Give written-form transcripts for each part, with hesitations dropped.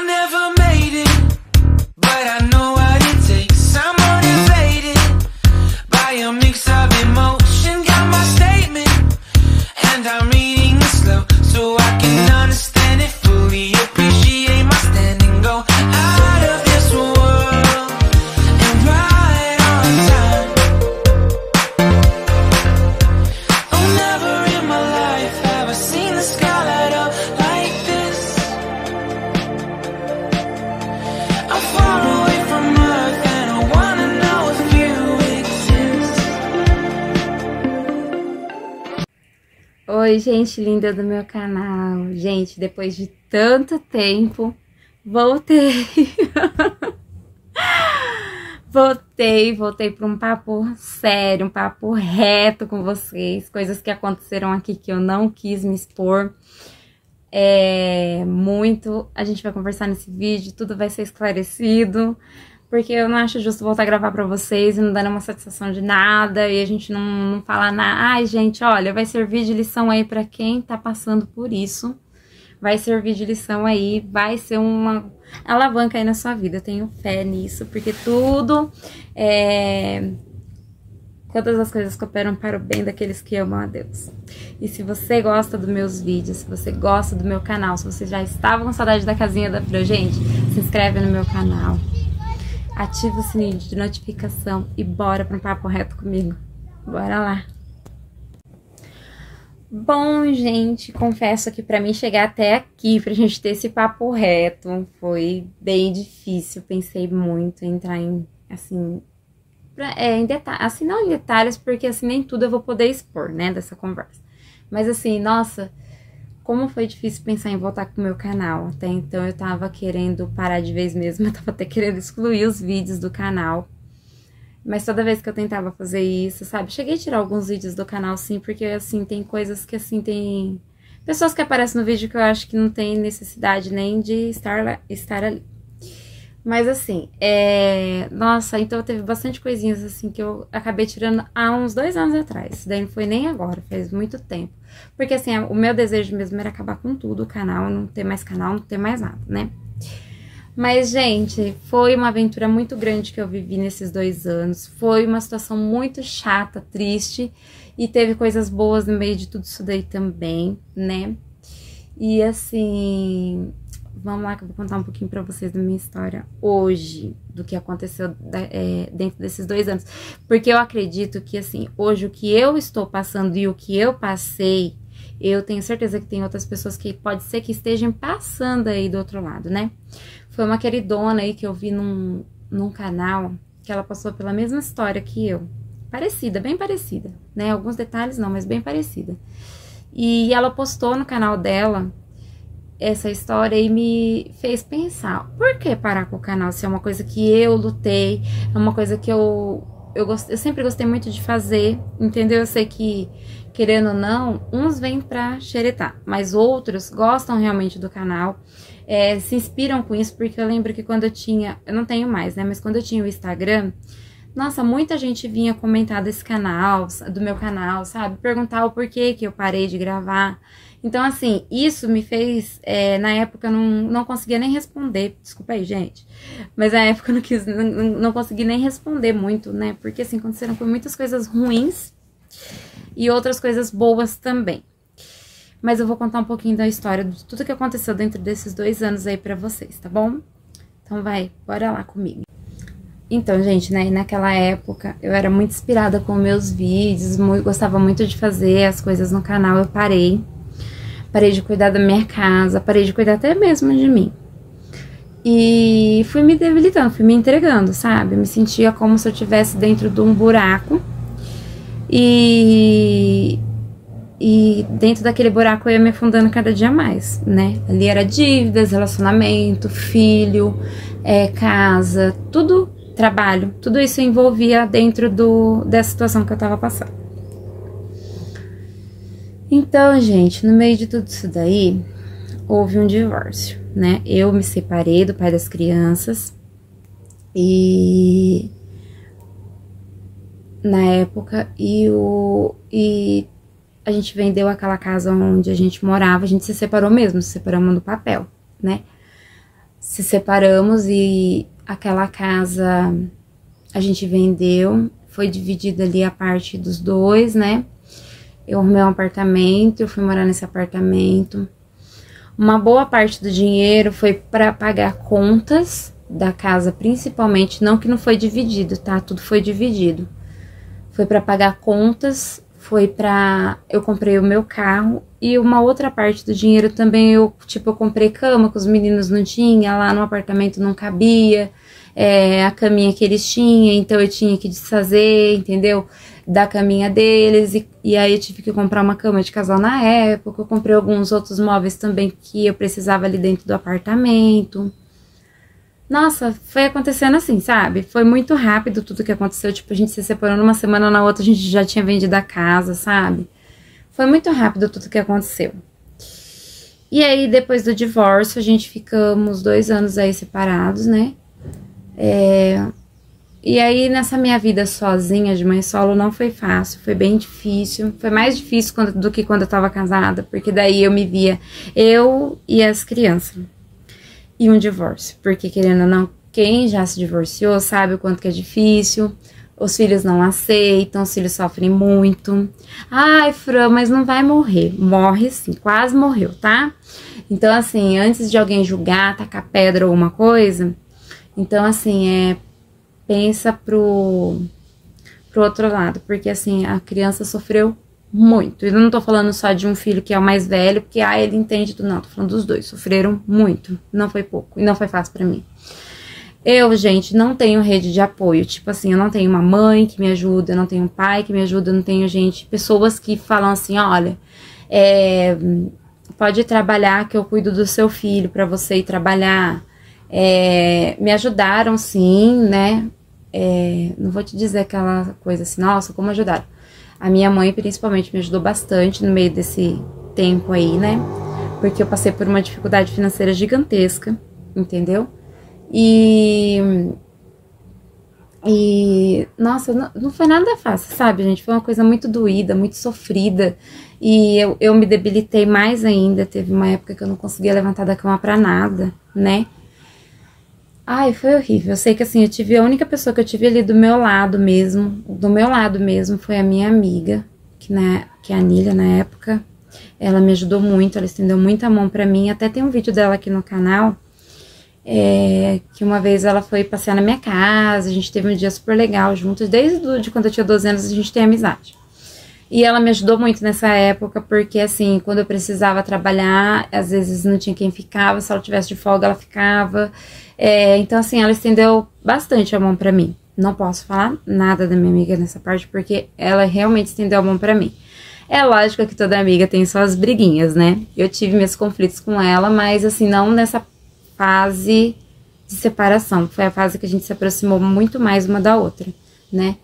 never made it, but I know what it takes. I'm motivated by a mix of emotion. Got my statement, and I'm reading it slow so I can understand it fully. Appreciate my stand and go out of this world and right on time. Oh, never in my life have I seen the sky light up like this. I'm far away from Earth and I wanna know if you exist. Oi, gente linda do meu canal. Gente, depois de tanto tempo, voltei. Voltei para um papo sério, um papo reto com vocês. Coisas que aconteceram aqui que eu não quis me expor. A gente vai conversar nesse vídeo, tudo vai ser esclarecido. Porque eu não acho justo voltar a gravar pra vocês e não dar nenhuma satisfação de nada. E a gente não falar nada. Ai, gente, olha, vai servir de lição aí pra quem tá passando por isso. Vai servir de lição aí, vai ser uma alavanca aí na sua vida. Eu tenho fé nisso, porque todas as coisas cooperam para o bem daqueles que amam a Deus. E se você gosta dos meus vídeos, se você gosta do meu canal, se você já estava com saudade da casinha da Pro, gente, se inscreve no meu canal. Ativa o sininho de notificação e bora para um papo reto comigo. Bora lá. Bom, gente, confesso que pra mim chegar até aqui, pra gente ter esse papo reto, foi bem difícil. Pensei muito em entrar em, assim, em detalhes, assim, não em detalhes, porque assim, nem tudo eu vou poder expor, né, dessa conversa. Mas assim, nossa, como foi difícil pensar em voltar com o meu canal. Até então eu tava querendo parar de vez mesmo, eu tava até querendo excluir os vídeos do canal. Mas toda vez que eu tentava fazer isso, sabe? Cheguei a tirar alguns vídeos do canal, sim, porque, assim, tem coisas que, assim, tem pessoas que aparecem no vídeo que eu acho que não tem necessidade nem de estar ali. Mas, assim, nossa, então teve bastante coisinhas, assim, que eu acabei tirando há uns 2 anos atrás. Daí não foi nem agora, faz muito tempo. Porque, assim, o meu desejo mesmo era acabar com tudo, o canal, não ter mais canal, não ter mais nada, né? Mas, gente, foi uma aventura muito grande que eu vivi nesses 2 anos. Foi uma situação muito chata, triste. E teve coisas boas no meio de tudo isso daí também, né? E, assim, vamos lá que eu vou contar um pouquinho pra vocês da minha história hoje. Do que aconteceu dentro desses 2 anos. Porque eu acredito que, assim, hoje o que eu estou passando e o que eu passei, eu tenho certeza que tem outras pessoas que pode ser que estejam passando aí do outro lado, né? Foi uma queridona aí que eu vi num canal, que ela passou pela mesma história que eu. Parecida, bem parecida, né? Alguns detalhes não, mas bem parecida. E ela postou no canal dela essa história e me fez pensar, por que parar com o canal se é uma coisa que eu lutei, é uma coisa que eu sempre gostei muito de fazer, entendeu? Eu sei que, querendo ou não, uns vêm pra xeretar, mas outros gostam realmente do canal, se inspiram com isso, porque eu lembro que quando eu não tenho mais, né, mas quando eu tinha o Instagram, nossa, muita gente vinha comentar desse canal, do meu canal, sabe, perguntar o porquê que eu parei de gravar. Então, assim, isso me fez, na época eu não conseguia nem responder, desculpa aí, gente, mas na época eu não consegui nem responder muito, né, porque assim, aconteceram muitas coisas ruins e outras coisas boas também. Mas eu vou contar um pouquinho da história de tudo que aconteceu dentro desses 2 anos aí pra vocês, tá bom? Então bora lá comigo. Então, gente, né, naquela época eu era muito inspirada com meus vídeos, gostava muito de fazer as coisas no canal, eu parei de cuidar da minha casa, parei de cuidar até mesmo de mim. E fui me debilitando, fui me entregando, sabe? Eu me sentia como se eu estivesse dentro de um buraco e dentro daquele buraco eu ia me afundando cada dia mais, né? Ali era dívidas, relacionamento, filho, casa, tudo, trabalho, tudo isso envolvia dentro dessa situação que eu tava passando. Então, gente, no meio de tudo isso daí, houve um divórcio, né? Eu me separei do pai das crianças e na época e a gente vendeu aquela casa onde a gente morava, a gente se separou mesmo, se separamos no papel, né? se separamos e aquela casa a gente vendeu, foi dividida ali a parte dos dois, né? Eu arrumei um apartamento, eu fui morar nesse apartamento. Uma boa parte do dinheiro foi para pagar contas da casa, principalmente, não que não foi dividido, tá? Tudo foi dividido. Foi para pagar contas, foi para eu comprei o meu carro e uma outra parte do dinheiro também eu comprei cama que os meninos não tinham, lá no apartamento não cabia, a caminha que eles tinham, então eu tinha que desfazer, entendeu? Da caminha deles, e aí eu tive que comprar uma cama de casal na época, eu comprei alguns outros móveis também que eu precisava ali dentro do apartamento. Nossa, foi acontecendo assim, sabe? Foi muito rápido tudo que aconteceu, tipo, a gente se separou numa semana, na outra a gente já tinha vendido a casa, sabe? Foi muito rápido tudo que aconteceu. E aí, depois do divórcio, a gente ficamos 2 anos aí separados, né? E aí, nessa minha vida sozinha, de mãe solo, não foi fácil, foi bem difícil. Foi mais difícil do que quando eu tava casada, porque daí eu me via, eu e as crianças. E um divórcio, porque querendo ou não, quem já se divorciou sabe o quanto que é difícil, os filhos não aceitam, os filhos sofrem muito. Ai, Fran, mas não vai morrer. Morre sim, quase morreu, tá? Então, assim, antes de alguém julgar, tacar pedra ou alguma coisa, então, assim, pensa pro outro lado, porque, assim, a criança sofreu muito. Eu não tô falando só de um filho que é o mais velho, porque, ele entende tudo, não. Tô falando dos dois, sofreram muito, não foi pouco, e não foi fácil pra mim. Eu, gente, não tenho rede de apoio, tipo assim, eu não tenho uma mãe que me ajuda, eu não tenho um pai que me ajuda, eu não tenho pessoas que falam assim, olha, pode trabalhar que eu cuido do seu filho pra você ir trabalhar. Me ajudaram sim, né? Não vou te dizer aquela coisa assim, nossa, como ajudaram. A minha mãe, principalmente, me ajudou bastante no meio desse tempo aí, né? Porque eu passei por uma dificuldade financeira gigantesca, entendeu? E nossa, não foi nada fácil, sabe, gente? Foi uma coisa muito doída, muito sofrida. E eu me debilitei mais ainda. Teve uma época que eu não conseguia levantar da cama pra nada, né? Ai, foi horrível. Eu sei que assim, a única pessoa que eu tive ali do meu lado mesmo foi a minha amiga, que é a Nília na época. Ela me ajudou muito, ela estendeu muita mão pra mim. Até tem um vídeo dela aqui no canal, que uma vez ela foi passear na minha casa, a gente teve um dia super legal juntos, desde quando eu tinha 12 anos a gente tem amizade. E ela me ajudou muito nessa época, porque assim, quando eu precisava trabalhar, às vezes não tinha quem ficava, se ela tivesse de folga ela ficava. Então assim, ela estendeu bastante a mão pra mim. Não posso falar nada da minha amiga nessa parte, porque ela realmente estendeu a mão pra mim. É lógico que toda amiga tem suas briguinhas, né? Eu tive meus conflitos com ela, mas assim, não nessa fase de separação. Foi a fase que a gente se aproximou muito mais uma da outra, né?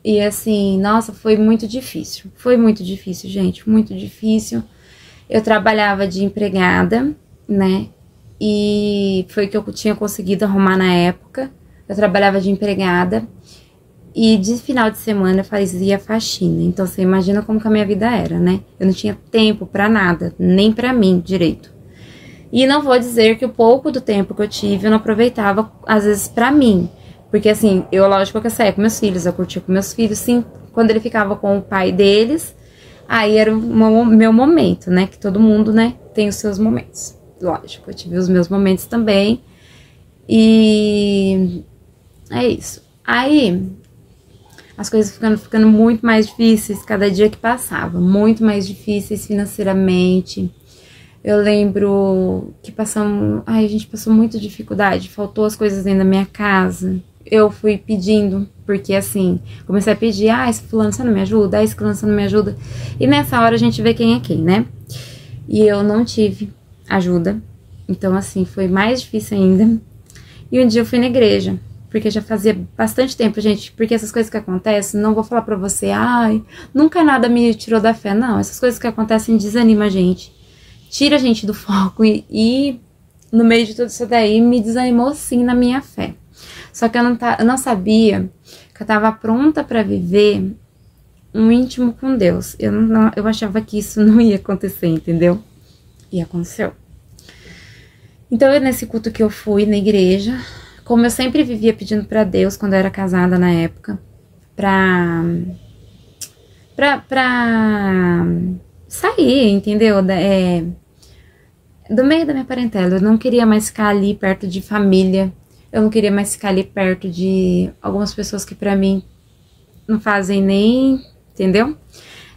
E assim, nossa, foi muito difícil. Foi muito difícil, gente, muito difícil. Eu trabalhava de empregada, né? E foi o que eu tinha conseguido arrumar na época. Eu trabalhava de empregada e de final de semana eu fazia faxina. Então você imagina como que a minha vida era, né? Eu não tinha tempo pra nada, nem pra mim direito. E não vou dizer que o pouco do tempo que eu tive eu não aproveitava, às vezes, pra mim. Porque assim, lógico que eu saía com meus filhos, eu curtia com meus filhos, sim. Quando ele ficava com o pai deles, aí era o meu momento, né? Que todo mundo, né, tem os seus momentos. Lógico, eu tive os meus momentos também. E é isso. Aí, as coisas ficando muito mais difíceis cada dia que passava. Muito mais difíceis financeiramente. Eu lembro que a gente passou muita dificuldade. Faltou as coisas dentro da minha casa. Eu fui pedindo, porque assim, comecei a pedir, esse fulano você não me ajuda, esse fulano você não me ajuda. E nessa hora a gente vê quem é quem, né? E eu não tive ajuda, então assim, foi mais difícil ainda. E um dia eu fui na igreja, porque já fazia bastante tempo, gente, porque essas coisas que acontecem, não vou falar pra você, nunca nada me tirou da fé, não. Essas coisas que acontecem desanimam a gente, tira a gente do foco e no meio de tudo isso daí me desanimou sim na minha fé. Só que eu não sabia que eu tava pronta pra viver um íntimo com Deus. Eu achava que isso não ia acontecer, entendeu? E aconteceu. Então, nesse culto que eu fui na igreja, como eu sempre vivia pedindo pra Deus, quando eu era casada na época, pra sair, entendeu? Do meio da minha parentela. Eu não queria mais ficar ali perto de família. Eu não queria mais ficar ali perto de algumas pessoas que pra mim não fazem nem, entendeu?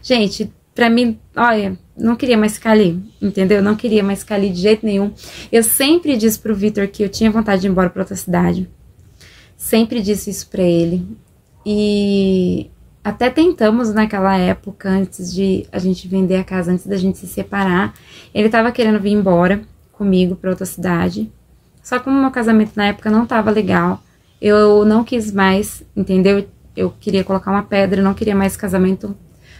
Gente, pra mim, olha, não queria mais ficar ali, entendeu? Não queria mais ficar ali de jeito nenhum. Eu sempre disse pro Vitor que eu tinha vontade de ir embora pra outra cidade. Sempre disse isso pra ele. E até tentamos naquela época, antes de a gente vender a casa, antes da gente se separar. Ele tava querendo vir embora comigo pra outra cidade. Só que como meu casamento na época não tava legal, eu não quis mais, entendeu? Eu queria colocar uma pedra, eu não queria mais casamento.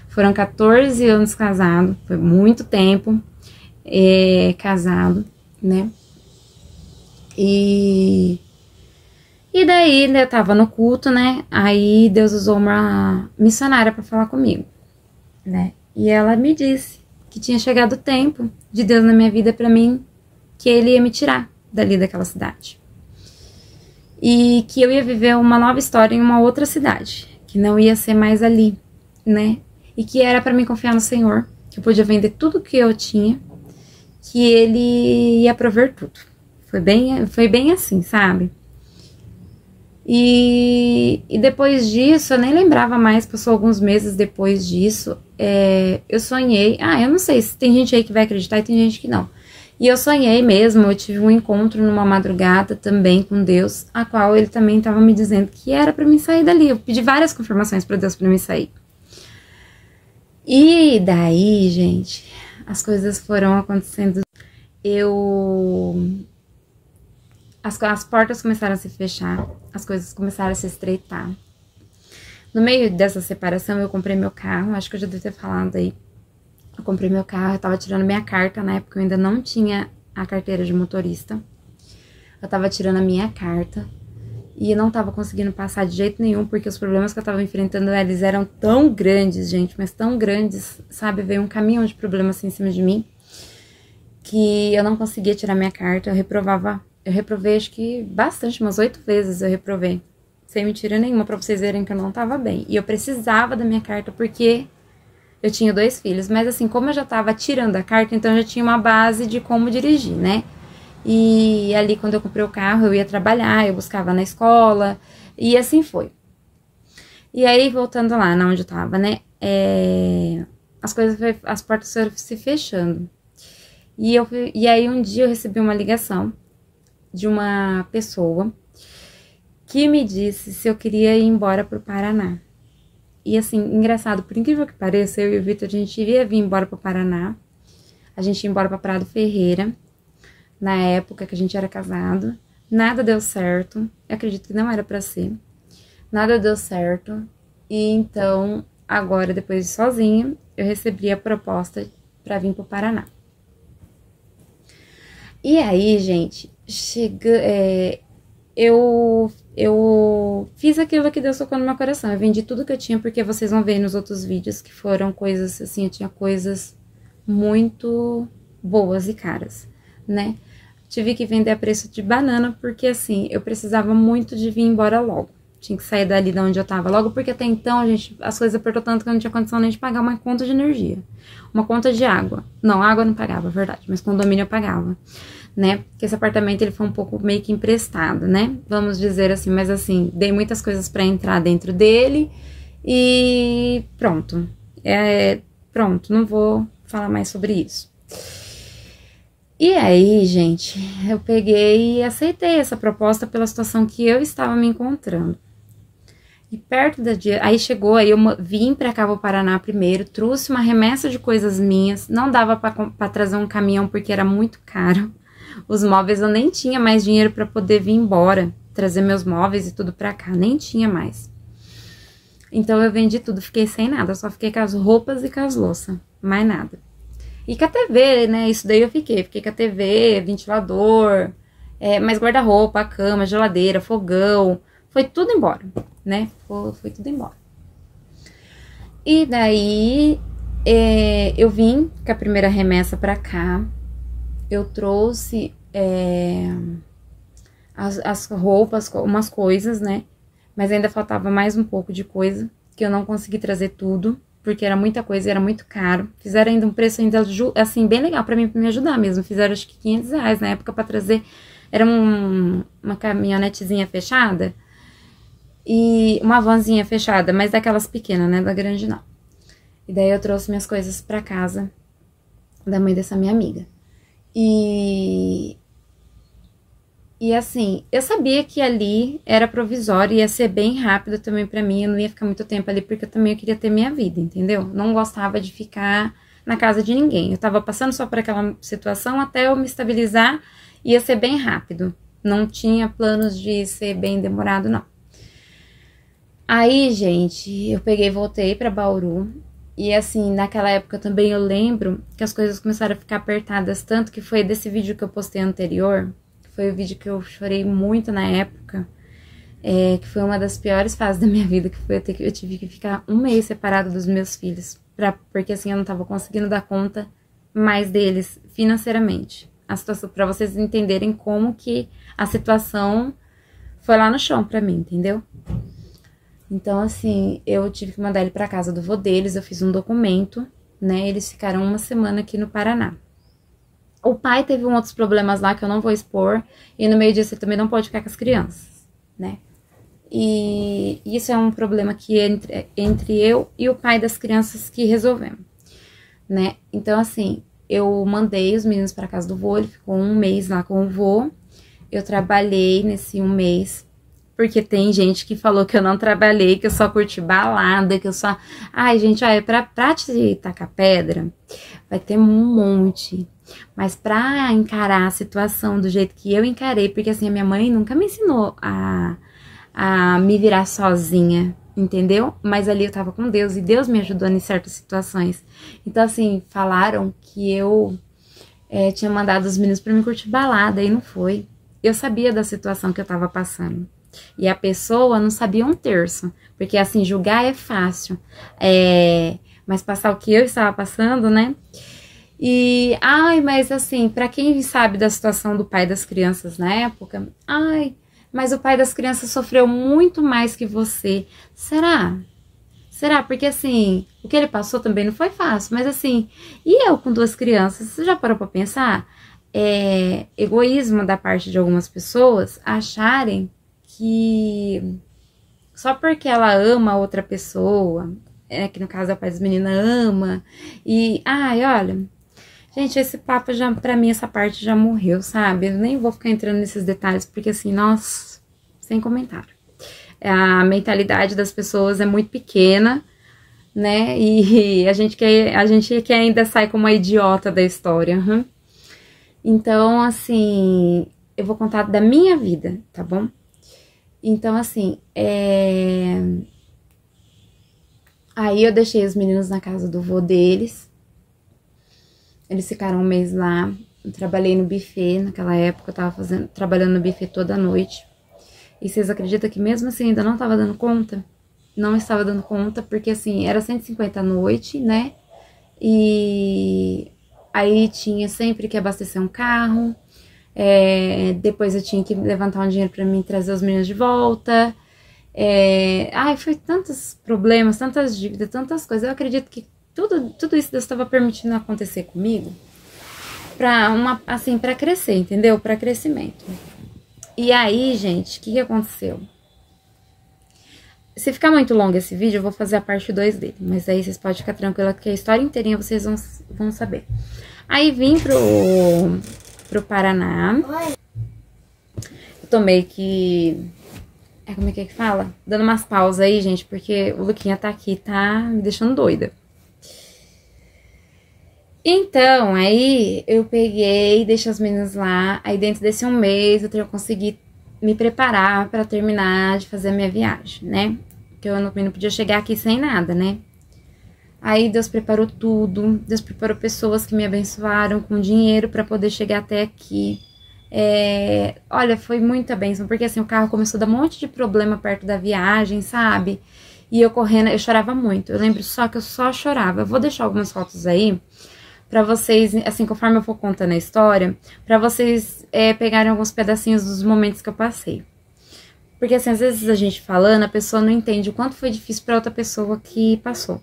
Foram 14 anos casado, foi muito tempo casado, né? E daí, eu tava no culto, né? Aí Deus usou uma missionária pra falar comigo, né? E ela me disse que tinha chegado o tempo de Deus na minha vida pra mim, que Ele ia me tirar dali daquela cidade. E que eu ia viver uma nova história em uma outra cidade, que não ia ser mais ali, né? E que era pra mim confiar no Senhor, que eu podia vender tudo que eu tinha, que Ele ia prover tudo. Foi bem assim, sabe? E depois disso, eu nem lembrava mais, passou alguns meses depois disso, eu sonhei, eu não sei se tem gente aí que vai acreditar e tem gente que não. E eu sonhei mesmo, eu tive um encontro numa madrugada também com Deus, a qual Ele também estava me dizendo que era pra mim sair dali. Eu pedi várias confirmações pra Deus pra mim sair. E daí, gente, as coisas foram acontecendo. As portas começaram a se fechar, as coisas começaram a se estreitar. No meio dessa separação, eu comprei meu carro, acho que eu já devo ter falado aí. Eu comprei meu carro, eu tava tirando minha carta, na época eu ainda não tinha a carteira de motorista. Eu tava tirando a minha carta e eu não tava conseguindo passar de jeito nenhum, porque os problemas que eu tava enfrentando, eles eram tão grandes, gente, mas tão grandes, sabe? Veio um caminhão de problemas assim em cima de mim, que eu não conseguia tirar minha carta, eu reprovei acho que bastante, umas 8 vezes eu reprovei, sem mentira nenhuma, pra vocês verem que eu não tava bem. E eu precisava da minha carta porque eu tinha 2 filhos, mas assim, como eu já tava tirando a carta, então eu já tinha uma base de como dirigir, né? E ali, quando eu comprei o carro, eu ia trabalhar, eu buscava na escola, e assim foi. E aí, voltando lá, onde eu tava, né? As portas foram se fechando. E aí, um dia eu recebi uma ligação de uma pessoa que me disse se eu queria ir embora pro Paraná. E assim, engraçado, por incrível que pareça, eu e o Vitor, a gente iria vir embora pro Paraná. A gente ia embora pra Prado Ferreira, na época que a gente era casado. Nada deu certo, eu acredito que não era pra ser. Nada deu certo. E então, agora, depois de sozinha, eu recebi a proposta pra vir pro Paraná. E aí, gente, eu fiz aquilo que Deus tocou no meu coração. Eu vendi tudo que eu tinha, porque vocês vão ver nos outros vídeos que foram coisas assim, eu tinha coisas muito boas e caras, né? Tive que vender a preço de banana, porque assim, eu precisava muito de vir embora logo. Tinha que sair dali de onde eu tava logo, porque até então, gente, as coisas apertou tanto que eu não tinha condição nem de pagar uma conta de energia. Uma conta de água. Não, água eu não pagava, é verdade, mas condomínio eu pagava, né? Porque esse apartamento, ele foi um pouco meio que emprestado, né? Vamos dizer assim, mas assim, dei muitas coisas pra entrar dentro dele e pronto. Pronto, não vou falar mais sobre isso. E aí, gente, eu peguei e aceitei essa proposta pela situação que eu estava me encontrando. E perto da dia, aí chegou, aí eu vim pra cá pro Paraná primeiro, trouxe uma remessa de coisas minhas, não dava pra trazer um caminhão porque era muito caro. Os móveis eu nem tinha mais dinheiro pra poder vir embora, trazer meus móveis e tudo pra cá, nem tinha mais. Então eu vendi tudo, fiquei sem nada, só fiquei com as roupas e com as louças, mais nada. E com a TV, né, isso daí eu fiquei com a TV, ventilador, mais guarda-roupa, cama, geladeira, fogão, foi tudo embora, né, foi tudo embora. E daí eu vim com a primeira remessa pra cá, eu trouxe as roupas, umas coisas, né? Mas ainda faltava mais um pouco de coisa, que eu não consegui trazer tudo, porque era muita coisa e era muito caro. Fizeram ainda um preço ainda, assim, bem legal pra mim, pra me ajudar mesmo. Fizeram acho que R$500 na época pra trazer. Era uma caminhonetezinha fechada e uma vanzinha fechada, mas daquelas pequenas, né? Da grande não. E daí eu trouxe minhas coisas pra casa da mãe dessa minha amiga. E assim, eu sabia que ali era provisório, ia ser bem rápido também pra mim, eu não ia ficar muito tempo ali, porque eu também queria ter minha vida, entendeu? Não gostava de ficar na casa de ninguém. Eu tava passando só por aquela situação até eu me estabilizar, ia ser bem rápido. Não tinha planos de ser bem demorado, não. Aí, gente, eu peguei e voltei pra Bauru. E assim, naquela época também eu lembro que as coisas começaram a ficar apertadas, tanto que foi desse vídeo que eu postei anterior. Foi o vídeo que eu chorei muito na época, que foi uma das piores fases da minha vida, que foi eu tive que ficar um mês separado dos meus filhos, porque assim eu não tava conseguindo dar conta mais deles financeiramente. A situação, pra vocês entenderem como que a situação foi lá no chão pra mim, entendeu? Então assim, eu tive que mandar ele pra casa do vô deles, eu fiz um documento, né, eles ficaram uma semana aqui no Paraná. O pai teve outros problemas lá que eu não vou expor. E no meio disso ele também não pode ficar com as crianças, né? E isso é um problema que entre eu e o pai das crianças que resolvemos, né? Então, assim, eu mandei os meninos pra casa do vô. Ele ficou um mês lá com o vô. Eu trabalhei nesse um mês. Porque tem gente que falou que eu não trabalhei, que eu só curti balada, que eu só... Ai, gente, olha, pra te tacar pedra, vai ter um monte. Mas pra encarar a situação do jeito que eu encarei, porque assim, a minha mãe nunca me ensinou a me virar sozinha, entendeu? Mas ali eu tava com Deus e Deus me ajudou em certas situações. Então assim, falaram que eu tinha mandado os meninos pra me curtir balada, e não foi. Eu sabia da situação que eu tava passando. E a pessoa não sabia um terço, porque assim, julgar é fácil, mas passar o que eu estava passando, né? E, mas assim, pra quem sabe da situação do pai das crianças na época, mas o pai das crianças sofreu muito mais que você. Será? Será? Porque assim, o que ele passou também não foi fácil, mas assim, e eu com 2 crianças, você já parou pra pensar? Egoísmo da parte de algumas pessoas acharem que só porque ela ama outra pessoa, que no caso é o pai das meninas, ama, e, olha, gente, esse papo já, pra mim, essa parte já morreu, sabe? Eu nem vou ficar entrando nesses detalhes, porque assim, nossa, sem comentário. A mentalidade das pessoas é muito pequena, né? E a gente que ainda sai como a idiota da história. Então, assim, eu vou contar da minha vida, tá bom? Então, assim, aí eu deixei os meninos na casa do vô deles. Eles ficaram um mês lá. Eu trabalhei no buffet naquela época. Eu tava trabalhando no buffet toda noite. E vocês acreditam que mesmo assim ainda não tava dando conta? Não estava dando conta, porque assim, era 150 à noite, né? E aí tinha sempre que abastecer um carro. Depois eu tinha que levantar um dinheiro pra mim trazer os meninos de volta. Foi tantos problemas, tantas dívidas, tantas coisas. Eu acredito que tudo isso Deus estava permitindo acontecer comigo pra crescer, entendeu? Pra crescimento. E aí, gente, o que aconteceu? Se ficar muito longo esse vídeo, eu vou fazer a parte 2 dele. Mas aí vocês podem ficar tranquila que a história inteirinha vocês vão saber. Aí vim pro Paraná. Eu tô meio que... como é que fala? Dando umas pausas aí, gente, porque o Luquinha tá aqui, tá me deixando doida. Então, aí eu peguei, deixei as meninas lá. Aí dentro desse um mês eu consegui me preparar pra terminar de fazer a minha viagem, né? Porque eu não podia chegar aqui sem nada, né? Aí Deus preparou tudo. Deus preparou pessoas que me abençoaram com dinheiro pra poder chegar até aqui. Olha, foi muita bênção, porque assim, o carro começou a dar um monte de problema perto da viagem, sabe? E eu correndo, eu chorava muito. Eu lembro só que eu só chorava. Eu vou deixar algumas fotos aí pra vocês, assim, conforme eu for contando a história, pra vocês pegarem alguns pedacinhos dos momentos que eu passei. Porque, assim, às vezes a gente falando, a pessoa não entende o quanto foi difícil pra outra pessoa que passou.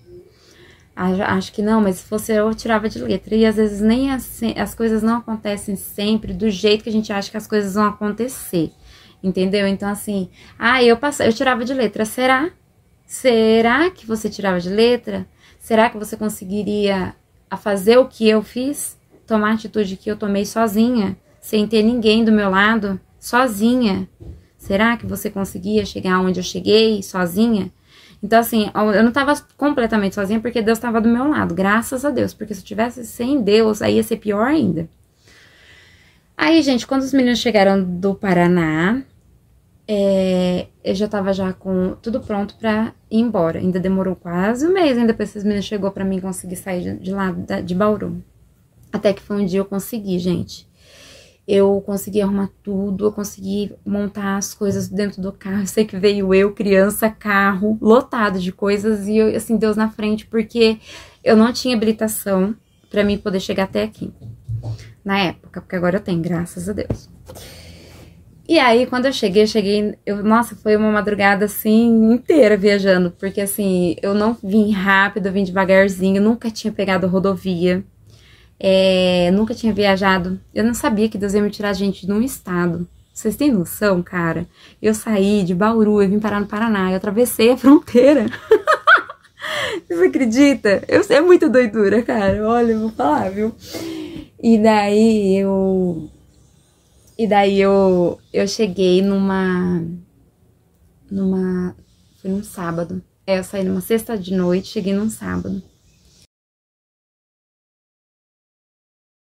Acho que não, mas se fosse eu tirava de letra. E às vezes nem assim, as coisas não acontecem sempre do jeito que a gente acha que as coisas vão acontecer. Entendeu? Então, assim, eu tirava de letra. Será? Será que você tirava de letra? Será que você conseguiria fazer o que eu fiz? Tomar a atitude que eu tomei sozinha, sem ter ninguém do meu lado, sozinha? Será que você conseguia chegar onde eu cheguei, sozinha? Então, assim, eu não tava completamente sozinha porque Deus tava do meu lado, graças a Deus. Porque se eu tivesse sem Deus, aí ia ser pior ainda. Aí, gente, quando os meninos chegaram do Paraná, eu já tava com tudo pronto pra ir embora. Ainda demorou quase um mês, ainda depois que os meninos chegou pra mim conseguir sair de lá, de Bauru. Até que foi um dia eu consegui, gente. Eu consegui arrumar tudo, eu consegui montar as coisas dentro do carro. Eu sei que veio eu, criança, carro, lotado de coisas e eu, assim, Deus na frente, porque eu não tinha habilitação pra mim poder chegar até aqui. Na época, porque agora eu tenho, graças a Deus. E aí, quando eu cheguei, nossa, foi uma madrugada, assim, inteira viajando, porque, assim, eu não vim rápido, eu vim devagarzinho, nunca tinha pegado rodovia. Nunca tinha viajado. Eu não sabia que Deus ia me tirar a gente de um estado. Vocês têm noção, cara? Eu saí de Bauru, eu vim parar no Paraná, eu atravessei a fronteira. Você acredita? É muita doidura, cara. Olha, eu vou falar, viu? E daí eu cheguei foi num sábado. Eu saí numa sexta de noite, cheguei num sábado.